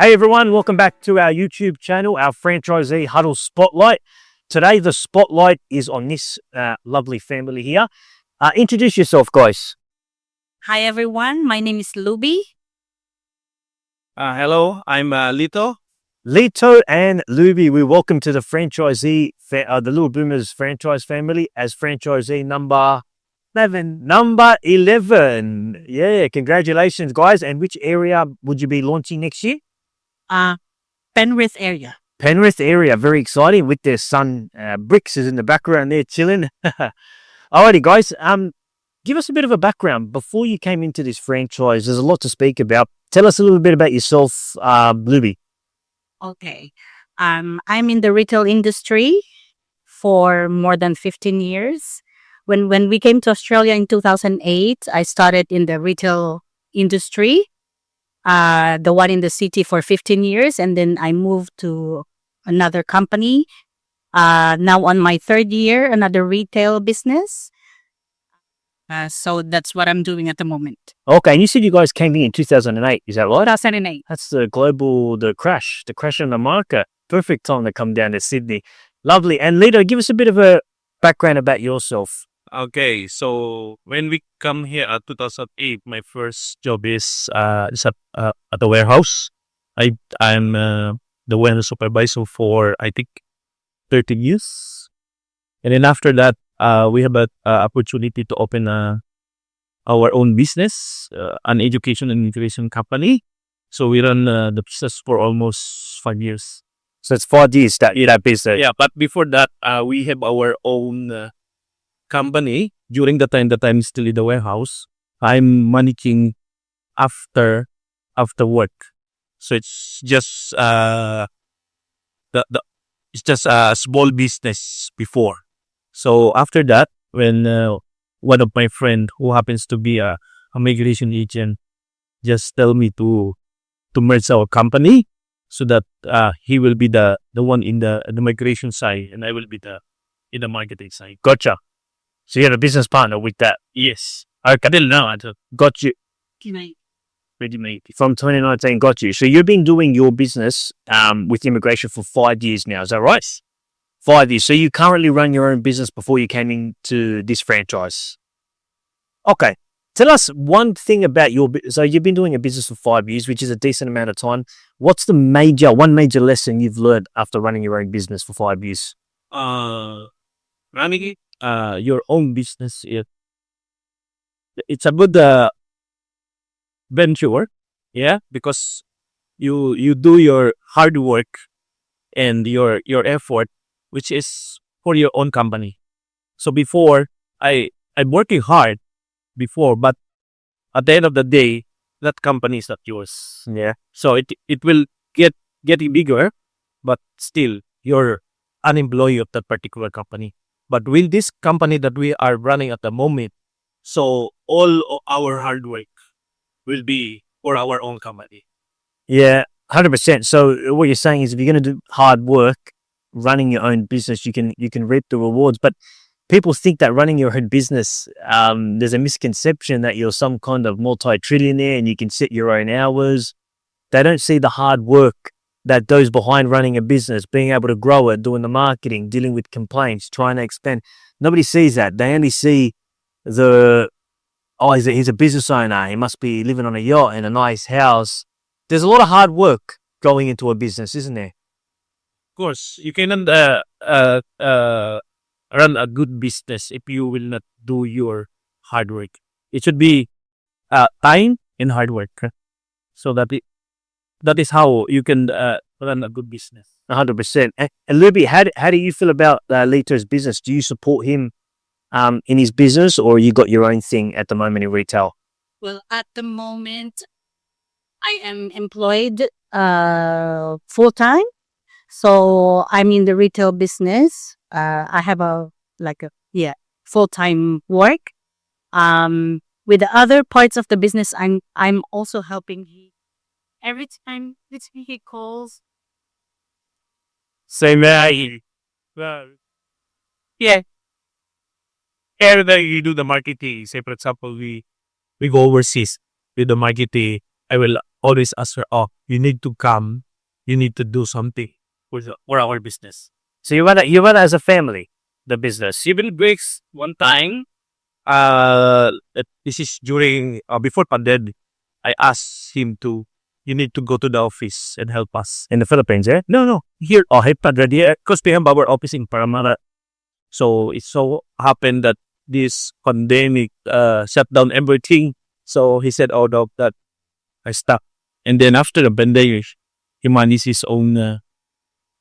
Hey everyone, welcome back to our YouTube channel, our franchisee huddle spotlight. Today the spotlight is on this lovely family here. Introduce yourself, guys. Hi everyone, my name is Lubie. Hello, I'm Lito. Lito and Lubie, we welcome to the franchisee, the Little Boomers franchise family as franchisee number 11. Number 11. Yeah, congratulations, guys. And which area would you be launching next year? Penrith area. Penrith area, very exciting with their son Bricks is in the background there chilling. Alrighty, guys. Give us a bit of a background before you came into this franchise. There's a lot to speak about. Tell us a little bit about yourself, Lubie. Okay. I'm in the retail industry for more than 15 years. When we came to Australia in 2008, I started in the retail industry, the one in the city for 15 years, and then I moved to another company. Now on my third year, another retail business. So that's what I'm doing at the moment. Okay, and you said you guys came here in 2008, is that right? 2008. That's the crash in the market. Perfect time to come down to Sydney. Lovely. And Lito, give us a bit of a background about yourself. Okay, so when we come here at 2008, my first job is at the warehouse. I'm the warehouse supervisor for I think 13 years, and then after that, we have an opportunity to open our own business, an education and integration company. So we run the business for almost 5 years. So it's 5 years that business. Yeah, but before that, we have our own company. During the time that I'm still in the warehouse, I'm managing after work. So it's just it's just a small business before. So after that, when one of my friend who happens to be a migration agent just tell me to merge our company so that he will be the one in the migration side and I will be in the marketing side. Gotcha. So you had a business partner with that? Yes. I didn't know. Got you. From 2019, got you. So you've been doing your business with immigration for 5 years now, is that right? 5 years. So you currently run your own business before you came into this franchise. Okay. Tell us one thing about so you've been doing a business for 5 years, which is a decent amount of time. What's one major lesson you've learned after running your own business for 5 years? Running your own business, it's a good venture, yeah, because you do your hard work and your effort, which is for your own company. So before I'm working hard before, but at the end of the day, that company is not yours. Yeah. So it will getting bigger, but still you're an employee of that particular company. But with this company that we are running at the moment, so all our hard work will be for our own company. Yeah, 100%. So what you're saying is if you're going to do hard work, running your own business, you can reap the rewards. But people think that running your own business, there's a misconception that you're some kind of multi-trillionaire and you can set your own hours. They don't see the hard work that goes behind running a business, being able to grow it, doing the marketing, dealing with complaints, trying to expand. Nobody sees that. They only see he's a business owner. He must be living on a yacht in a nice house. There's a lot of hard work going into a business, isn't there? Of course, you cannot run a good business if you will not do your hard work. It should be time and hard work. So that is how you can run a good business. 100%. And Lubie, how do you feel about Lito's business? Do you support him in his business, or you got your own thing at the moment in retail? Well, at the moment, I am employed full-time. So I'm in the retail business. I have full-time work. With the other parts of the business, I'm also helping him. Every time he calls. Same way. Yeah. Every time you do the marketing, say for example, we go overseas with the marketing, I will always ask her, oh, you need to come. You need to do something for our business. So you run it as a family, the business. Civil breaks one time. This is during before pandemic. I asked him to. You need to go to the office and help us. In the Philippines, yeah? No, here. Oh, hey, Padre, because we have our office in Paramara. So it so happened that this pandemic shut down everything. So he said, "Oh, Doc, that I stuck." And then after the pandemic, he managed his own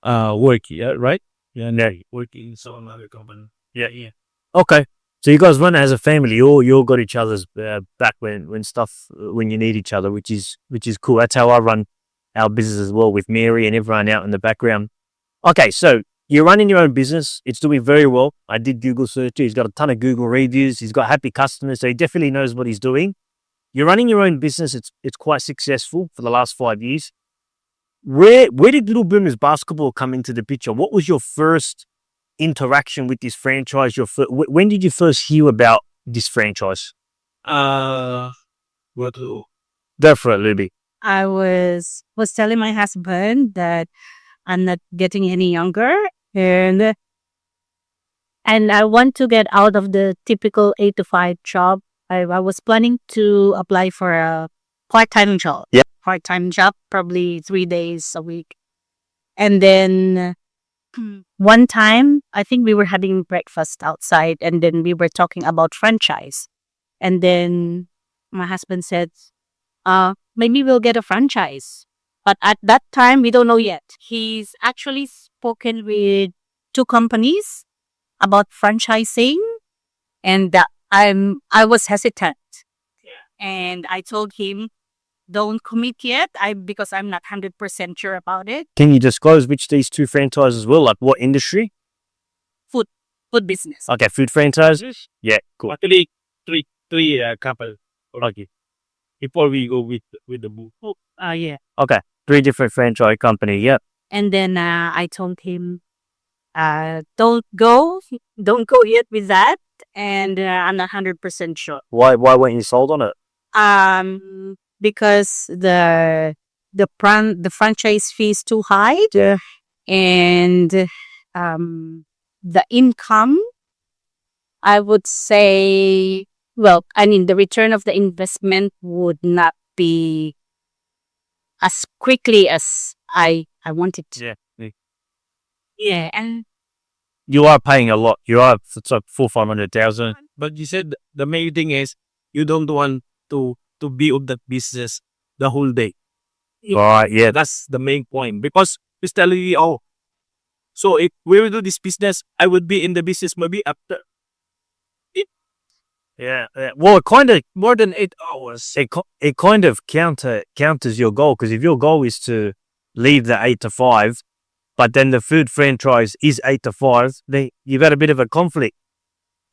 work. Yeah, right. Yeah, and they're working in some other company. Yeah. Okay. So you guys run it as a family. You all got each other's back when when you need each other, which is cool. That's how I run our business as well, with Mary and everyone out in the background. Okay, so you're running your own business. It's doing very well. I did Google search. He's got a ton of Google reviews. He's got happy customers, so he definitely knows what he's doing. You're running your own business. It's quite successful for the last 5 years. Where did Little Boomers Basketball come into the picture? What was your first interaction with this franchise? When did you first hear about this franchise? What? Go for it, Lubie. I was telling my husband that I'm not getting any younger, and I want to get out of the typical 8 to 5 job. I was planning to apply for a part-time job. Yep. Part-time job, probably 3 days a week. And then one time, I think we were having breakfast outside, and then we were talking about franchise. And then my husband said, maybe we'll get a franchise. But at that time, we don't know yet. He's actually spoken with 2 companies about franchising, and I was hesitant. And I told him, don't commit yet, because I'm not 100% sure about it. Can you disclose which these 2 franchises were? Like what industry? Food business. Okay, food franchises. Yeah, cool. Actually, three couple. Okay. Before we go with the book. Yeah. Okay, 3 different franchise company. Yep. And then I told him, don't go yet with that. And I'm not 100% sure. Why weren't you sold on it? Because the franchise fee is too high, and the income, I would say, well, I mean, the return of the investment would not be as quickly as I wanted to. Yeah. Yeah, and You are paying a lot. It's like 400,000-500,000. But you said the main thing is you don't want to be on that business the whole day. Right, yeah. That's the main point. Because he's telling you, oh, so if we will do this business, I would be in the business maybe after. Yeah. Well, it kind of More than 8 hours. it kind of counters your goal, because if your goal is to leave the 8 to 5, but then the food franchise is 8 to 5, then you've got a bit of a conflict.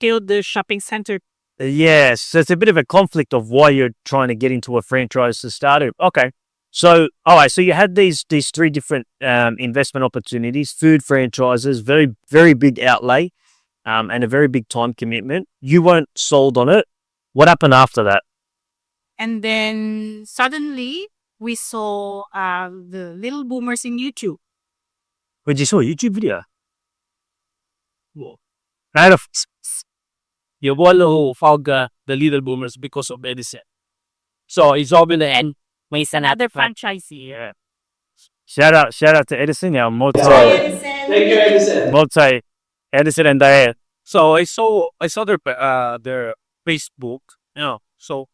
till the shopping center. Yes, so it's a bit of a conflict of why you're trying to get into a franchise to start it. Okay. So, all right. So you had these 3 different investment opportunities, food franchises, very, very big outlay, and a very big time commitment. You weren't sold on it. What happened after that? And then suddenly we saw the Little Boomers in YouTube. When you saw a YouTube video? Whoa. Right off. You want to found the Little Boomers because of Edison. So it's over the end. With another franchisee. Yeah. Shout out to Edison, our multi Thank you, Edison. Edison and Diane. So I saw their Facebook. So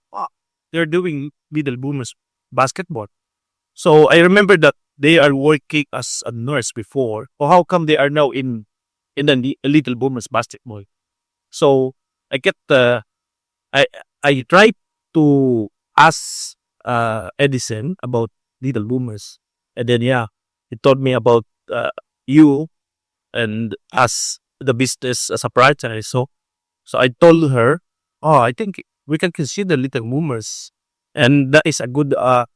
they're doing Little Boomers basketball. So I remember that they are working as a nurse before. Or how come they are now in the Little Boomers basketball? So I get I tried to ask Edison about Little Boomers, and then he told me about you and us, the business as a franchise. So I told her, oh, I think we can consider Little Boomers, and that is a good a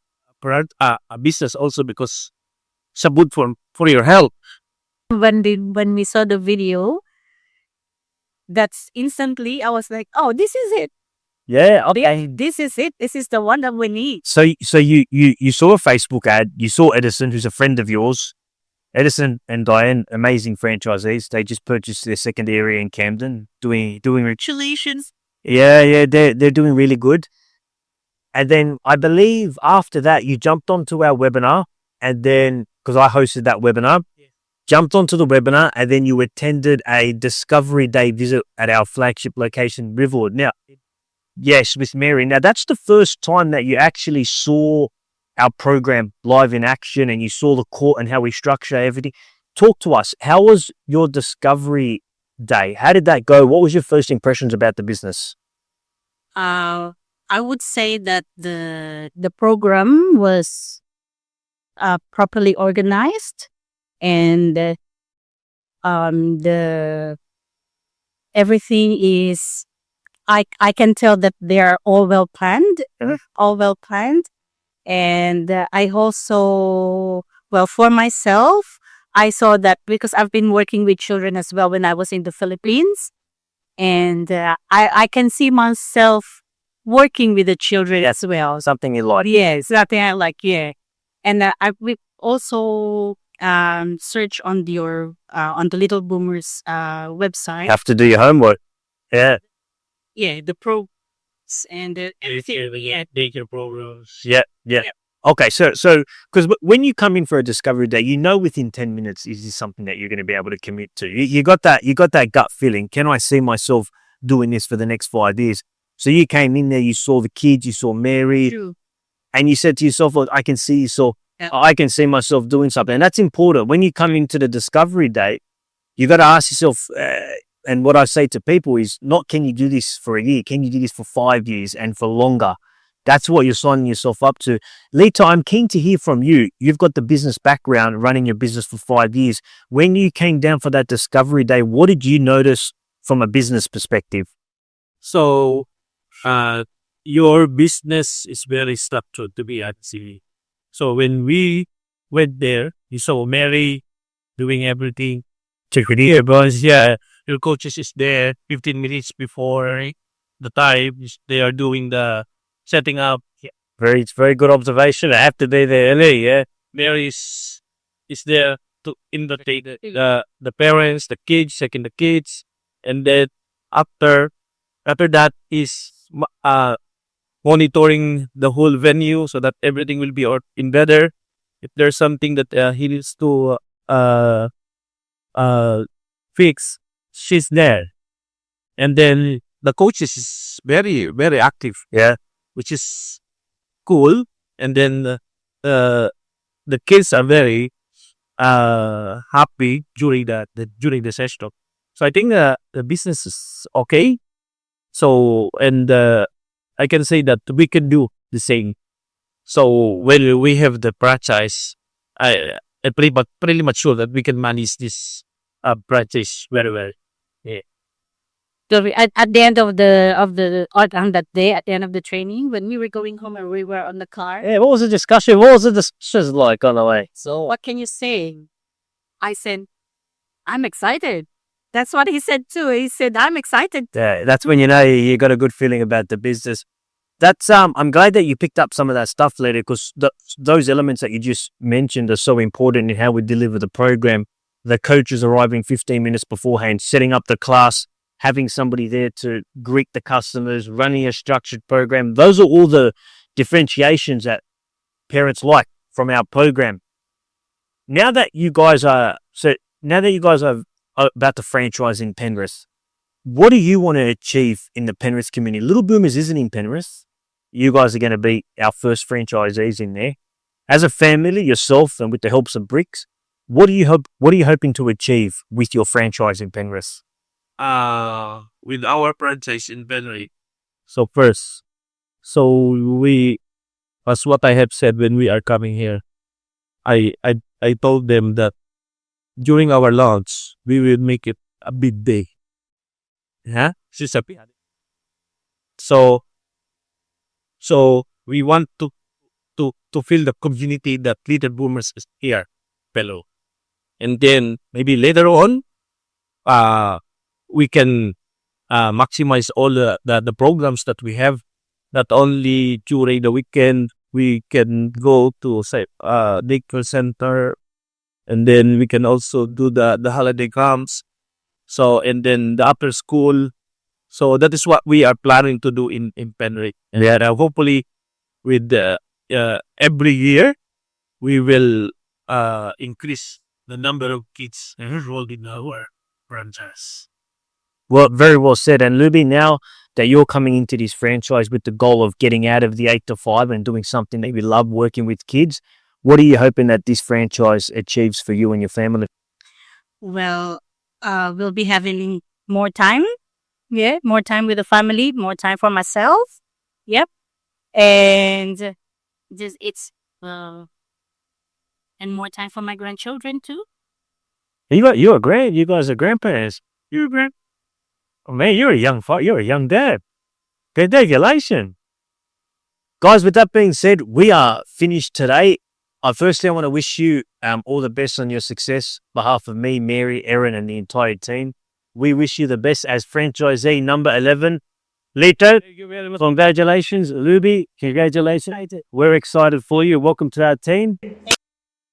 business also because it's a good for your health. When we saw the video, that's instantly I was like, oh, this is it. Yeah. Okay. This is it. This is the one that we need. So you saw a Facebook ad. You saw Edison, who's a friend of yours. Edison and Diane, amazing franchisees. They just purchased their second area in Camden, doing. Congratulations. Yeah, they're doing really good. And then I believe after that, you jumped onto our webinar, and then because I hosted that webinar, jumped onto the webinar, and then you attended a Discovery Day visit at our flagship location, Riverwood. Now, yes, with Mary. Now, that's the first time that you actually saw our program live in action, and you saw the court and how we structure everything. Talk to us. How was your Discovery Day? How did that go? What was your first impressions about the business? I would say that the program was properly organized, and the everything is. I can tell that they are all well planned, and I also for myself, I saw that because I've been working with children as well when I was in the Philippines, and I can see myself working with the children as well. Something you like? Yeah, something I like. Yeah, and we also search on on the Little Boomers website. Have to do your homework. Yeah. Yeah, the programs and everything. Daycare programs. Yeah. Okay, so because when you come in for a Discovery Day, you know within 10 minutes is this something that you're going to be able to commit to. You got that gut feeling. Can I see myself doing this for the next 5 years? So you came in there, you saw the kids, you saw Mary, True. and you said to yourself, "Look, I can see Yeah. I can see myself doing something." And that's important. When you come into the Discovery Day, you got to ask yourself. And what I say to people is not, can you do this for a year? Can you do this for 5 years and for longer? That's what you're signing yourself up to. Lito, I'm keen to hear from you. You've got the business background, running your business for 5 years. When you came down for that Discovery Day, what did you notice from a business perspective? So, your business is very structured to be honest. So when we went there, you saw Mary doing everything. Security, boss. Yeah, your coaches is there 15 minutes before the time. They are doing the setting up. Very good observation. I have to be there early. Yeah. Mary is there to indicate the parents, the kids, checking the kids, and then after that is monitoring the whole venue so that everything will be in better. If there's something that he needs to fix, she's there. And then the coaches is very, very active. Yeah. Which is cool. And then the kids are very happy during the session. So I think the business is okay. So and I can say that we can do the same. So when we have the franchise, I'm pretty much sure that we can manage this franchise very well. So at the end of on that day, at the end of the training, when we were going home and we were on the car. Yeah, what was the discussion? What was the discussion like on the way? So what can you say? I said, I'm excited. That's what he said too. He said, I'm excited. Yeah, that's when you know you got a good feeling about the business. That's I'm glad that you picked up some of that stuff later, because those elements that you just mentioned are so important in how we deliver the program. The coaches arriving 15 minutes beforehand, setting up the class, having somebody there to greet the customers, running a structured program. Those are all the differentiations that parents like from our program. Now that you guys are about to franchise in Penrith, what do you want to achieve in the Penrith community? Little Boomers isn't in Penrith. You guys are going to be our first franchisees in there. As a family, yourself, and with the helps of Bricks, what are you hoping to achieve with your franchise in Penrith? With our franchise in Penrith. So first, we, as what I have said when we are coming here, I told them that during our launch, we will make it a big day. Yeah? So we want to feel the community that Little Boomers is here, fellow. And then maybe later on, we can maximize all the programs that we have. Not only during the weekend, we can go to say daycare center, and then we can also do the holiday camps. So and then the after school. So that is what we are planning to do in Penrith. And then, hopefully with every year we will increase the number of kids enrolled in our franchise. Well, very well said. And Lubie, now that you're coming into this franchise with the goal of getting out of the 8 to 5 and doing something that you love, working with kids, what are you hoping that this franchise achieves for you and your family? Well, we'll be having more time. Yeah, more time with the family, more time for myself. Yep. And just it's and more time for my grandchildren too. You guys are grandparents. You're grand. Oh, man, you're a young dad. Congratulations. Guys, with that being said, we are finished today. Firstly, I want to wish you all the best on your success. On behalf of me, Mary, Erin, and the entire team, we wish you the best as franchisee number 11. Lito, congratulations. Lubie, congratulations. We're excited for you. Welcome to our team.